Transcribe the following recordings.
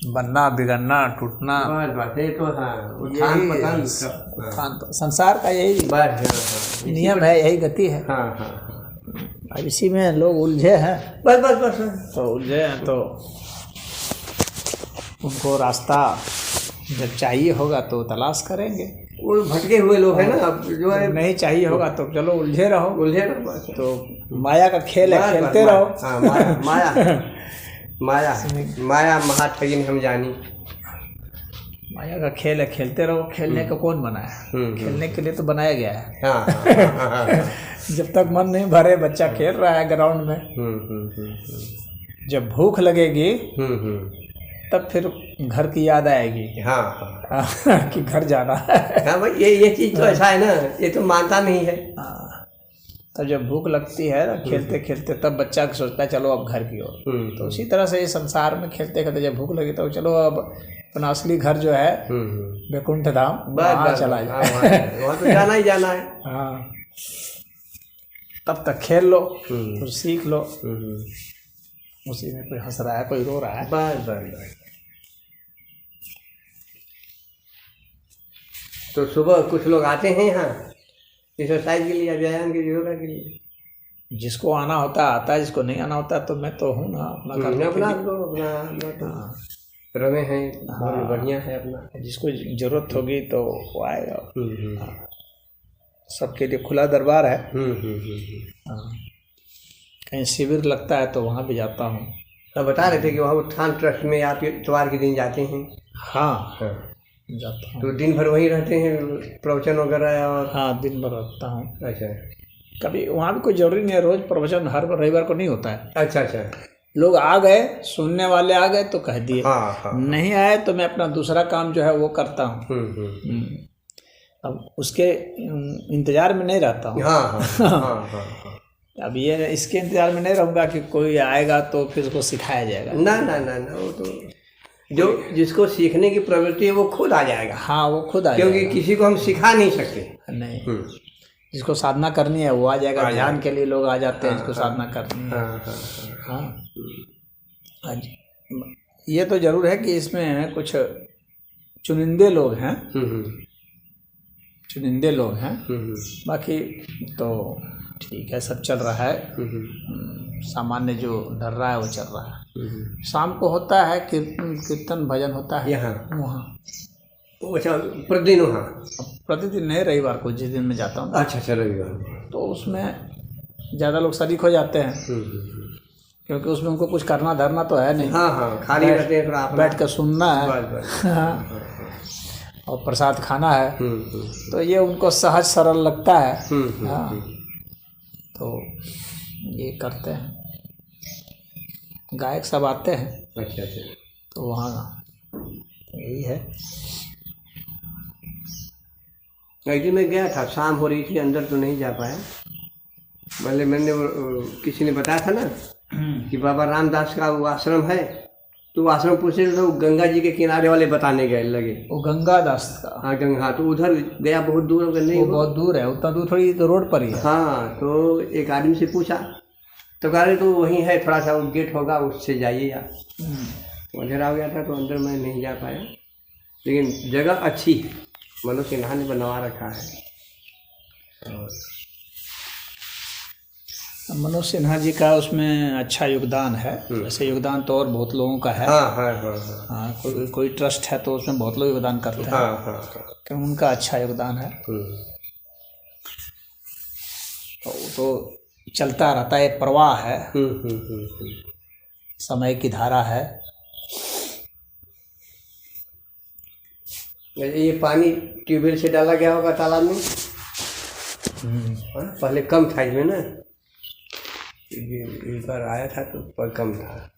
बनना बिगड़ना टूटना, बस ये तो हाँ, यही संसार का यही नियम है, यही गति है। हाँ हाँ हाँ, अब इसी में लोग उलझे हैं। बस बस बस तो उलझे हैं तो उनको रास्ता जब चाहिए होगा तो तलाश करेंगे। वो भटके हुए लोग हैं ना, अब जो है नहीं चाहिए होगा तो चलो उलझे रहो। बस। तो माया का खेल है, खेलते रहो। हाँ, माया माया माया माया महाठगिन हम जानी। माया का खेल है, खेलते रहो। खेलने को कौन बनाया? खेलने के लिए तो बनाया गया है। हाँ जब तक मन नहीं भरे, बच्चा खेल रहा है ग्राउंड में। जब भूख लगेगी तब फिर घर की याद आएगी। हाँ कि घर जाना है। हाँ भाई, ये चीज तो ऐसा है ना, ये तो मानता नहीं है। तो जब भूख लगती है ना, खेलते खेलते, तब बच्चा सोचता है चलो अब घर की ओर। तो उसी तरह से ये संसार में खेलते खेलते जब भूख लगी तो चलो अब अपना असली घर जो है वैकुंठ धाम, वहाँ चला जाए। वहाँ तो जाना ही जाना है। हाँ, तब तक खेल लो, कुछ सीख लो। उसी में कोई हंस रहा है, कोई रो रहा है। बस बस बस। तो सुबह कुछ लोग आते हैं यहाँ एक्सरसाइज के लिए या व्यायाम के लिए, योगा के लिए। जिसको आना होता है आता है, जिसको नहीं आना होता तो मैं तो हूँ ना अपना अपना रवे हैं। हाँ, बढ़िया है अपना। जिसको जरूरत होगी तो वो आएगा। सबके लिए खुला दरबार है। कहीं शिविर लगता है तो वहाँ भी जाता हूँ। तो बता रहे थे कि वहाँ उत्थान ट्रस्ट में आप इतवार के दिन जाते हैं। हाँ जाता हूँ। तो दिन भर वहीं रहते हैं, प्रवचन वगैरह? और हाँ, दिन भर रहता हूँ। अच्छा, कभी वहाँ भी कोई जरूरी नहीं है, रोज प्रवचन हर रविवार को नहीं होता है। अच्छा अच्छा। लोग आ गए, सुनने वाले आ गए तो कह दिए। हाँ, नहीं आए तो मैं अपना दूसरा काम जो है वो करता हूँ। अब उसके इंतजार में नहीं रहता हूँ। हाँ। अब ये इसके इंतजार में नहीं रहूँगा कि कोई आएगा तो फिर उसको सिखाया जाएगा। ना, वो तो जो जिसको सीखने की प्रवृत्ति है वो खुद आ जाएगा। हाँ, वो खुद आ जाएगा, क्योंकि किसी को हम सिखा नहीं सकते। नहीं, जिसको साधना करनी है वो आ जाएगा। ध्यान के लिए लोग आ जाते हैं, जिसको साधना करनी है। हाँ, ये तो जरूर है कि इसमें कुछ चुनिंदे लोग हैं, बाकी तो ठीक है, सब चल रहा है। सामान्य जो डर रहा है वो चल रहा है। शाम को होता है कीर्तन भजन होता है यहाँ वहाँ। अच्छा, प्रतिदिन वहाँ? प्रतिदिन नहीं, रविवार को जिस दिन मैं जाता हूँ। अच्छा, रविवार। तो उसमें ज़्यादा लोग शरीक हो जाते हैं, क्योंकि उसमें उनको कुछ करना धरना तो है नहीं। हाँ, खाली रहते हैं, बैठ कर सुनना है और प्रसाद खाना है। तो ये उनको सहज सरल लगता है। हाँ, तो ये करते हैं। गायक सब आते हैं। अच्छा, तो वहाँ यही है। एक मैं गया था, शाम हो रही थी, अंदर तो नहीं जा पाया। मैंने किसी ने बताया था ना कि बाबा रामदास का वो आश्रम है, तो वो आश्रम पूछे तो गंगा जी के किनारे वाले बताने गए लगे। वो गंगा दास का? हाँ, गंगा। तो उधर गया, बहुत दूर नहीं, वो बहुत दूर है, उतना दूर थोड़ी, तो रोड पर ही है। हाँ, तो एक आदमी से पूछा तो कह रहे तो वहीं है, थोड़ा सा वो गेट होगा, उससे जाइए आप। अंधेरा हो गया था तो अंदर मैं नहीं जा पाया, लेकिन जगह अच्छी है, मनोज सिन्हा ने बनवा रखा है। मनोज सिन्हा जी का उसमें अच्छा योगदान है। ऐसे योगदान तो और बहुत लोगों का है। हाँ, कोई ट्रस्ट है तो उसमें बहुत लोग योगदान करते हैं। क्योंकि उनका अच्छा योगदान है। तो चलता रहता है, प्रवाह है, समय की धारा है। ये पानी ट्यूबवेल से डाला गया होगा तालाब में। पहले कम था इसमें ना, इस बार आया था तो पर कम था।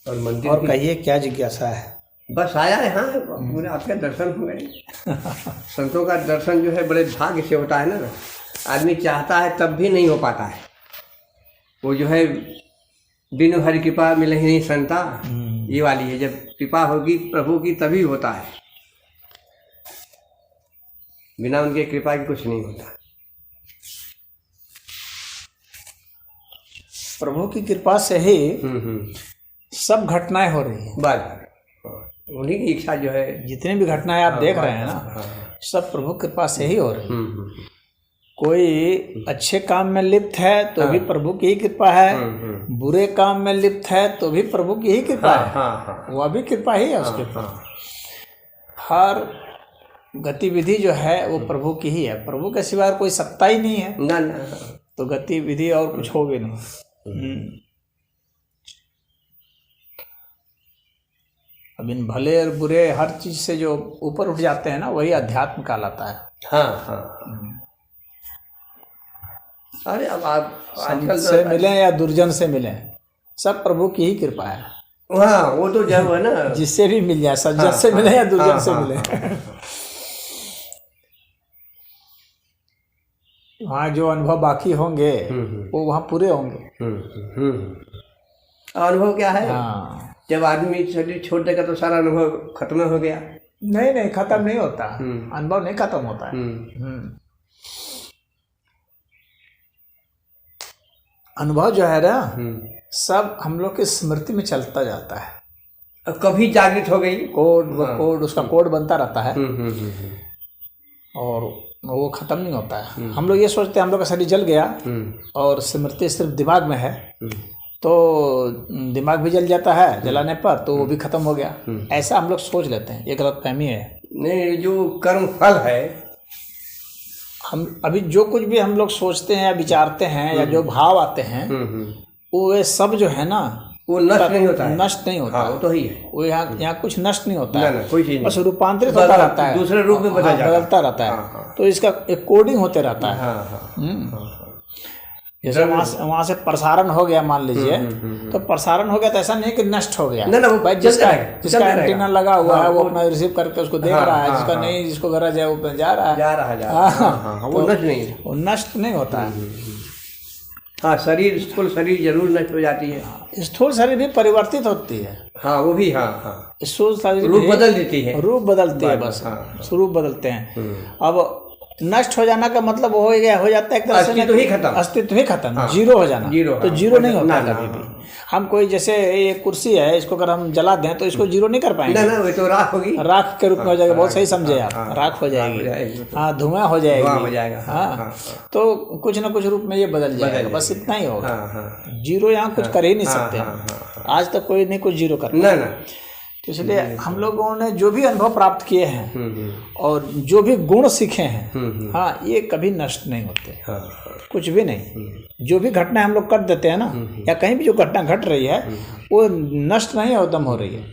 और मंदिर, और कहिए क्या जिज्ञासा है? बस आया है। हाँ, पूरे आपके दर्शन हो गए। संतों का दर्शन जो है बड़े भाग्य से होता है ना, आदमी चाहता है तब भी नहीं हो पाता है। वो जो है बिनु हरि कृपा मिले ही नहीं संता, ये वाली है। जब कृपा होगी प्रभु की तभी होता है। बिना उनकी कृपा के कुछ नहीं होता। प्रभु की कृपा से ही सब घटनाएं हो रही है। बस उन्हीं की इच्छा जो है, जितनी भी घटनाएं आप देख रहे हैं ना, सब प्रभु कृपा से ही हो रही है। कोई अच्छे काम में लिप्त है तो भी प्रभु की ही कृपा है, बुरे काम में लिप्त है तो भी प्रभु की ही कृपा है, वह भी कृपा ही है उसके ऊपर। हर गतिविधि जो है वो प्रभु की ही है, प्रभु के सिवाय कोई सत्ता ही नहीं है ना। तो गतिविधि और कुछ हो भी नहीं। अब इन भले और बुरे हर चीज से जो ऊपर उठ जाते हैं ना, वही अध्यात्म कहलाता है। हाँ। अरे अब आप संत से मिले या दुर्जन से मिले, सब प्रभु की ही कृपा है। हाँ, वो तो जब है ना, जिससे भी मिल जाए, सज्जन से मिले या दुर्जन से मिले, वहाँ जो अनुभव बाकी होंगे वो वहाँ पूरे होंगे। अनुभव क्या है? हाँ, जब आदमी शरीर छोड़ देगा तो सारा अनुभव खत्म हो गया। नहीं, खत्म नहीं होता, अनुभव नहीं खत्म होता है। अनुभव जो है ना, सब हम लोग की स्मृति में चलता जाता है। कभी जागृत हो गई, कोड उसका कोड बनता रहता है और वो खत्म नहीं होता है। हम लोग ये सोचते हैं हम लोग का शरीर जल गया और स्मृति सिर्फ दिमाग में है, तो दिमाग भी जल जाता है, जलाने पर तो वो भी खत्म हो गया। ऐसा हम लोग सोच लेते हैं, ये गलतफहमी है। नहीं, जो कर्म फल है, हम अभी जो कुछ भी हम लोग सोचते हैं या विचारते हैं या जो भाव आते हैं, वो सब जो है ना, वो नष्ट नहीं होता है। नष्ट नहीं होता। हाँ, वो तो ही है। वो यहाँ कुछ नष्ट नहीं होता है, कोई चीज बस रूपांतरित होता रहता है, दूसरे रूप में बदलता रहता है। तो इसका एक कोडिंग होते रहता है। जैसे वहाँ से प्रसारण हो गया, मान लीजिए, तो प्रसारण हो गया तो ऐसा नहीं कि नष्ट हो गया। ना, जिसका एंटीना लगा हुआ है वो अपना रिसीव करके उसको देख रहा है, जिसका नहीं, जिसको गरज है वो जा रहा है। वो नष्ट नहीं, वो नष्ट नहीं होता है। हाँ, स्थूल शरीर जरूर नष्ट हो जाती है। स्थूल शरीर भी परिवर्तित होती है। हाँ, वो भी। हाँ, स्थूल शरीर रूप बदल देती है, रूप बदलती है, बस स्वरूप बदलते हैं। अब नष्ट हो जाना का मतलब हो जाता है एक तरह से अस्तित्व ही खत्म, जीरो हो जाना। तो जीरो नहीं होता कभी भी। हम कोई जैसे ये कुर्सी है, इसको अगर हम जला दें तो इसको जीरो नहीं कर पाएंगे। ना, वो तो राख होगी, राख के रूप में हो जाएगा। बहुत सही समझे आप, राख हो जाएगी। हाँ, धुआं हो जाएगी। हाँ, तो कुछ ना कुछ रूप में ये बदल जाएगा, बस इतना ही होगा। जीरो यहाँ कुछ कर ही नहीं सकते। आज तक कोई नहीं कुछ जीरो कर ना। तो इसलिए हम लोगों ने जो भी अनुभव प्राप्त किए हैं और जो भी गुण सीखे हैं, हाँ, ये कभी नष्ट नहीं होते। कुछ भी नहीं। जो भी घटना हम लोग कर देते हैं ना, या कहीं भी जो घटना घट रही है, वो नष्ट नहीं है, दम हो रही है।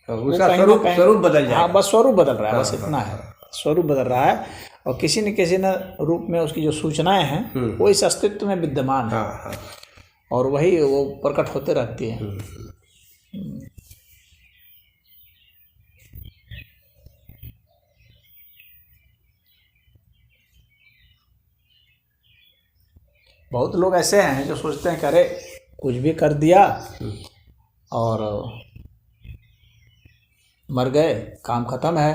उसका स्वरूप बदल जाएगा। हाँ, बस स्वरूप बदल रहा है, बस इतना है। स्वरूप बदल रहा है और किसी न किसी न रूप में उसकी जो सूचनाएं हैं वो इस अस्तित्व में विद्यमान है और वही वो प्रकट होते रहती है। बहुत लोग ऐसे हैं जो सोचते हैं कि अरे कुछ भी कर दिया और मर गए, काम खत्म है,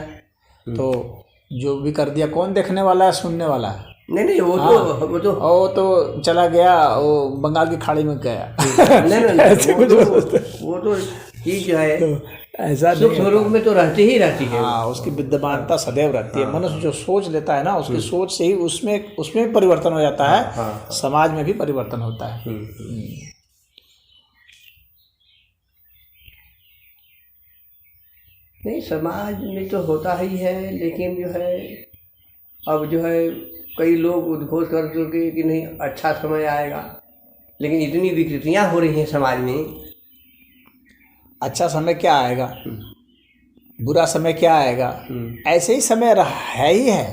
तो जो भी कर दिया कौन देखने वाला है, सुनने वाला है? नहीं, वो तो चला गया, वो बंगाल की खाड़ी में गया। नहीं, ऐसे कुछ वो तो चीज जो है तो ऐसा स्वरूप में तो रहती ही रहती है। हाँ, उसकी विद्यमानता सदैव रहती है। मनुष्य जो सोच लेता है ना, उसकी सोच से ही उसमें परिवर्तन हो जाता है। समाज में भी परिवर्तन होता है। नहीं, समाज में तो होता ही है, लेकिन जो है अब जो है कई लोग उद्घोष कर चुके कि नहीं अच्छा समय आएगा, लेकिन इतनी विकृतियाँ हो रही हैं समाज में। अच्छा समय क्या आएगा, बुरा समय क्या आएगा, ऐसे ही समय है ही है।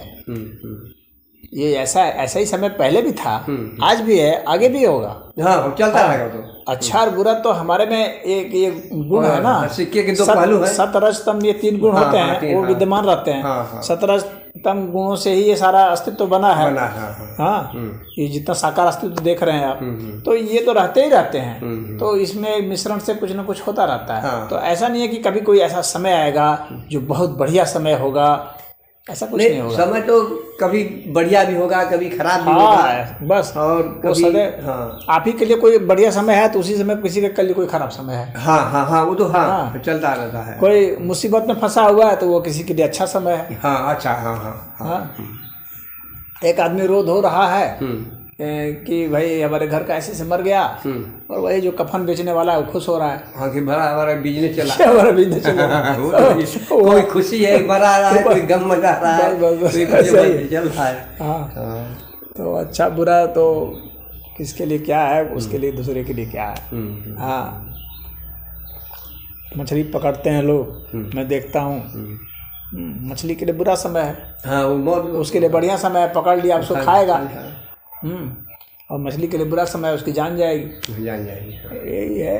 ये ऐसा ही समय पहले भी था, आज भी है, आगे भी होगा। हाँ, चलता रहेगा। तो अच्छा और बुरा तो हमारे में एक ये गुण है ना, सिक्के के दो पहलू हैं। सत रज तम, ये 3 गुण होते हैं, वो विद्यमान रहते हैं। सत रज तम गुणों से ही ये सारा अस्तित्व बना है। हाँ, ये जितना साकार अस्तित्व देख रहे हैं आप, तो ये तो रहते ही रहते हैं। तो इसमें मिश्रण से कुछ ना कुछ होता रहता है। तो ऐसा नहीं है कि कभी कोई ऐसा समय आएगा जो बहुत बढ़िया समय होगा, ऐसा कुछ नहीं होगा। समय तो कभी बढ़िया भी होगा, कभी खराब भी होगा। हाँ बस, और वो कभी सदैव हाँ आप ही के लिए कोई बढ़िया समय है तो उसी समय किसी के लिए कोई खराब समय है। हाँ हाँ हाँ, वो तो हाँ चलता रहता है। कोई मुसीबत में फंसा हुआ है तो वो किसी के लिए अच्छा समय है। हाँ अच्छा, हाँ हाँ हाँ, एक आदमी रो धो रहा है कि भाई हमारे घर का ऐसे से मर गया, और वही जो कफन बेचने वाला है वो खुश हो रहा है। हाँ कि बड़ा हमारा बिजनेस चला, हमारा बिजनेस चला। कोई खुशी है मरा रहा है, कोई गम मचा रहा है, कोई कुछ चल रहा है। हाँ, तो अच्छा बुरा तो किसके लिए क्या है, उसके लिए दूसरे के लिए क्या है। हाँ, मछली पकड़ते हैं लोग, मैं देखता हूँ मछली के लिए बुरा समय है, हाँ उसके लिए बढ़िया समय है, पकड़ लिया उसको खाएगा। और मछली के लिए बुरा समय है, उसकी जान जाएगी। यही है।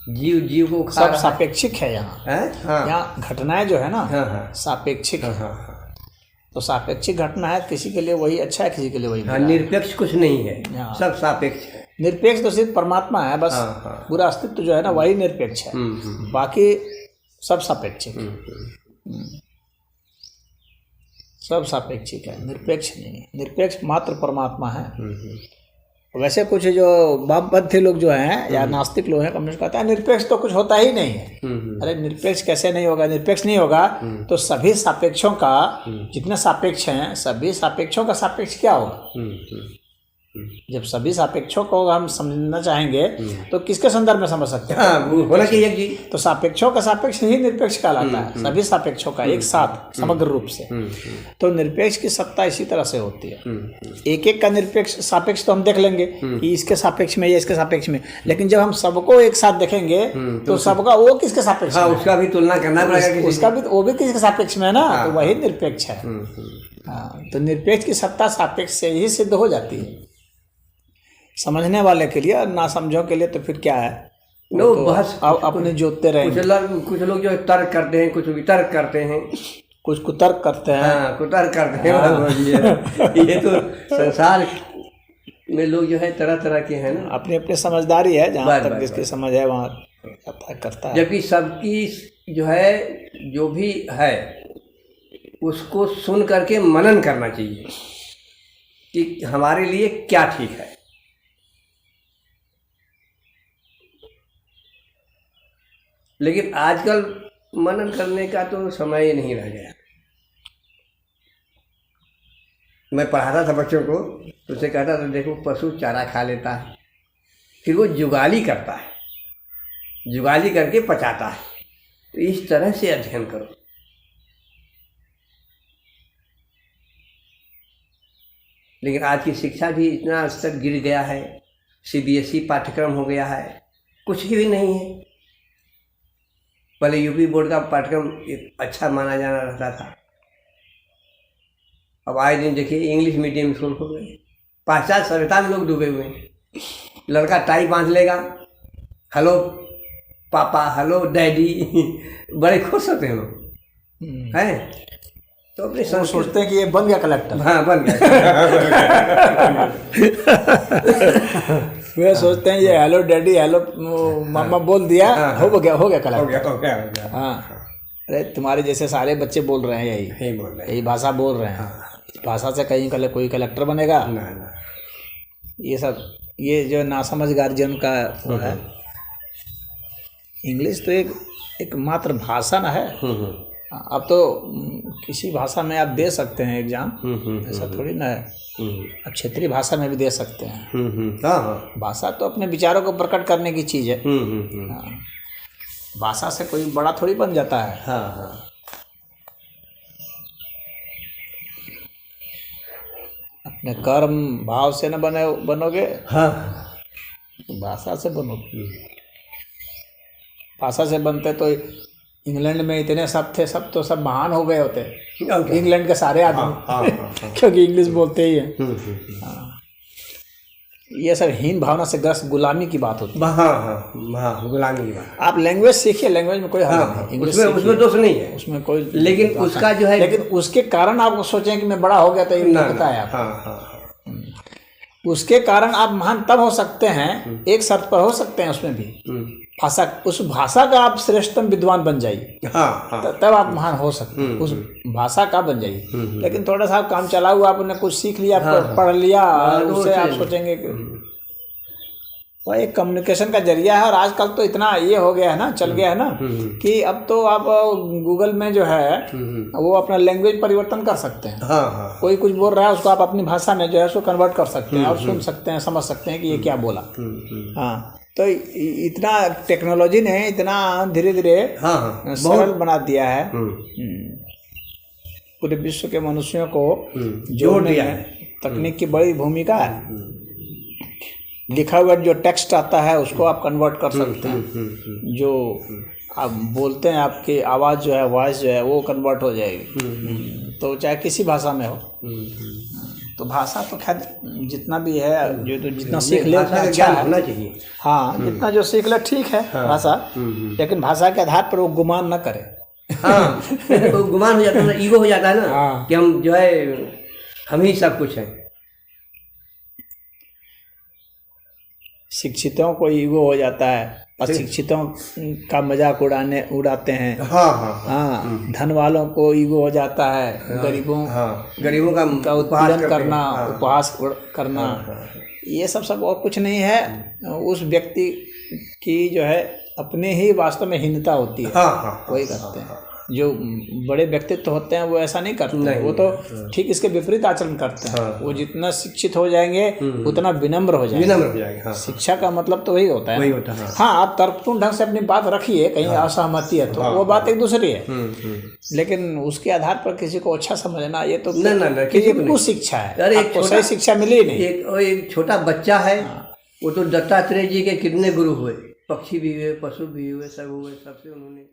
जीव जीव को खा सब सापेक्षिक है यहाँ। हाँ यहाँ घटनाएं जो है ना हाँ सापेक्षिक है। हाँ, तो सापेक्षिक घटना है, किसी के लिए वही अच्छा है, किसी के लिए वही बुरा है। निरपेक्ष कुछ नहीं है, सब सापेक्ष है। निरपेक्ष तो सिर्फ परमात्मा है बस। पूरा अस्तित्व जो है ना वही निरपेक्ष है, बाकी सब सापेक्षिक है। सब सापेक्षिक है, निरपेक्ष नहीं है। निरपेक्ष मात्र परमात्मा है। वैसे कुछ जो वामपंथी लोग जो हैं या नास्तिक लोग हैं, कम्युनिस्ट कहते हैं निरपेक्ष तो कुछ होता ही नहीं है। अरे निरपेक्ष कैसे नहीं होगा? निरपेक्ष नहीं होगा तो सभी सापेक्षों का, जितने सापेक्ष हैं सभी सापेक्षों का सापेक्ष क्या होगा? जब सभी सापेक्षों को हम समझना चाहेंगे तो किसके संदर्भ में समझ सकते हैं? होना चाहिए जी। तो सापेक्षों का सापेक्ष ही निरपेक्ष कहलाता है, सभी सापेक्षों का एक साथ समग्र रूप से। तो निरपेक्ष की सत्ता इसी तरह से होती है। एक एक का निरपेक्ष सापेक्ष तो हम देख लेंगे कि इसके सापेक्ष में, ये इसके सापेक्ष में, लेकिन जब हम सबको एक साथ देखेंगे तो सबका वो किसके सापेक्ष में? उसका भी तुलना करना पड़ेगा, उसका भी वो भी किसके सापेक्ष में है ना, तो वही निरपेक्ष है। हाँ, तो निरपेक्ष की सत्ता सापेक्ष से ही सिद्ध हो जाती है समझने वाले के लिए। और ना समझो के लिए तो फिर क्या है, तो बस अपने जोतते रहेंगे। कुछ लोग जो तर्क करते हैं, कुछ वितर्क करते हैं, कुछ कुतर्क करते हैं। हाँ, कुतर्क करते हैं। ये तो संसार में लोग जो है तरह तरह के हैं ना, अपनी अपनी समझदारी है, जहाँ तक जिसकी समझ है वहाँ करता है। जबकि सबकी जो है, जो भी है उसको सुन करके मनन करना चाहिए कि हमारे लिए क्या ठीक है। लेकिन आजकल मनन करने का तो समय ही नहीं रह गया। मैं पढ़ाता था बच्चों को, तो उसे कहता था देखो पशु चारा खा लेता है, फिर वो जुगाली करता है, जुगाली करके पचाता है, तो इस तरह से अध्ययन करो। लेकिन आज की शिक्षा भी इतना स्तर गिर गया है, CBSE पाठ्यक्रम हो गया है, कुछ भी नहीं है। पहले यूपी बोर्ड का पाठ्यक्रम एक अच्छा माना जाना रहता था, अब आए दिन देखिए इंग्लिश मीडियम स्कूल हो गए। पाश्चात्य सभ्यता में लोग डूबे हुए हैं। लड़का टाई बांध लेगा, हेलो पापा, हेलो डैडी, बड़े खुश होते हैं लोग, हैं? तो अपने सोचते हैं कि ये बन गया कलेक्टर। हाँ, बन गया। वे सोचते हैं ये हेलो डैडी, हेलो मामा बोल दिया, हो गया कलेक्टर। हो गया। हाँ, अरे तुम्हारे जैसे सारे बच्चे बोल रहे हैं यही भाषा बोल रहे हैं। इस भाषा से कहीं कोई कलेक्टर बनेगा ना। ये जो नासमझ गार्जियन का वो है। इंग्लिश तो एक मात्र भाषा ना है। अब तो किसी भाषा में आप दे सकते हैं एग्जाम, ऐसा थोड़ी ना है। अब क्षेत्रीय भाषा में भी दे सकते हैं। भाषा तो अपने विचारों को प्रकट करने की चीज़ है। भाषा से कोई बड़ा थोड़ी बन जाता है। अपने कर्म भाव से न बनोगे, तो भाषा से बनोगे। भाषा से बनते तो इंग्लैंड में इतने सब थे, सब महान हो गए होते इंग्लैंड के सारे आदमी, क्योंकि इंग्लिश बोलते ही हैं। ये सब हीन भावना से ग्रस्त गुलामी की बात होती है। गुलामी की बात। आप लैंग्वेज सीखिए, लैंग्वेज में कोई हर्ज नहीं, उसमें दोष नहीं है, उसमें कोई। लेकिन उसका जो है, लेकिन उसके कारण आप सोचें कि मैं बड़ा हो गया तो ये पता है आप। उसके कारण आप महान तब हो सकते हैं, एक शर्त पर हो सकते हैं उसमें भी, भाषा, उस भाषा का आप श्रेष्ठतम विद्वान बन जाइए। हाँ हाँ तब आप महान हो सकते हैं, उस भाषा का बन जाइए। लेकिन थोड़ा सा आप काम चलाओ, आपने कुछ सीख लिया, पढ़ लिया, उससे आप सोचेंगे कि वो एक कम्युनिकेशन का जरिया है। और आजकल तो इतना ये हो गया है ना, चल गया है ना, कि अब तो आप गूगल में जो है वो अपना लैंग्वेज परिवर्तन कर सकते हैं। हाँ कोई कुछ बोल रहा है, उसको आप अपनी भाषा में जो है उसको कन्वर्ट कर सकते हैं और सुन सकते हैं, समझ सकते हैं कि ये क्या बोला। हाँ, तो इतना टेक्नोलॉजी ने इतना धीरे धीरे सरल बना दिया है, पूरे विश्व के मनुष्यों को जोड़ने में तकनीक की बड़ी भूमिका है। लिखा हुआ जो टेक्स्ट आता है उसको आप कन्वर्ट कर सकते हैं, जो आप बोलते हैं आपकी आवाज़ जो है, वॉइस जो है वो कन्वर्ट हो जाएगी, तो चाहे किसी भाषा में हो। तो भाषा तो खैर जितना भी है, जो तो जितना सीख ले उतना अच्छा है। हाँ, जितना जो सीख ले ठीक है भाषा, लेकिन भाषा के आधार पर वो गुमान न करे। हाँ, तो गुमान हो जाता है, ईगो हो जाता है ना, कि हम जो है हम ही सब कुछ हैं। शिक्षितों को ईगो हो जाता है, अशिक्षितों का मजाक उड़ाते हैं। हाँ, धन वालों को ईगो हो जाता है, गरीबों का उत्पीड़न करना, उपहास करना, ये सब और कुछ नहीं है। उस व्यक्ति की जो है अपने ही वास्तव में हीनता होती है, वही करते हैं। जो बड़े व्यक्तित्व होते हैं वो ऐसा नहीं करते हैं, वो तो ठीक इसके विपरीत आचरण करते हैं। वो जितना शिक्षित हो जाएंगे उतना विनम्र हो जाएंगे। शिक्षा का मतलब तो वही होता है। हाँ, आप तर्कपूर्ण ढंग से अपनी बात रखिए, कहीं असहमति है तो वो बात एक दूसरी है, लेकिन उसके आधार पर किसी को अच्छा समझना, ये तो कुछ शिक्षा है, आपको सही शिक्षा मिली नहीं। एक छोटा बच्चा है, वो तो दत्तात्रेय जी के कितने गुरु हुए, पक्षी भी हुए, पशु भी हुए, सब हुए, सबसे उन्होंने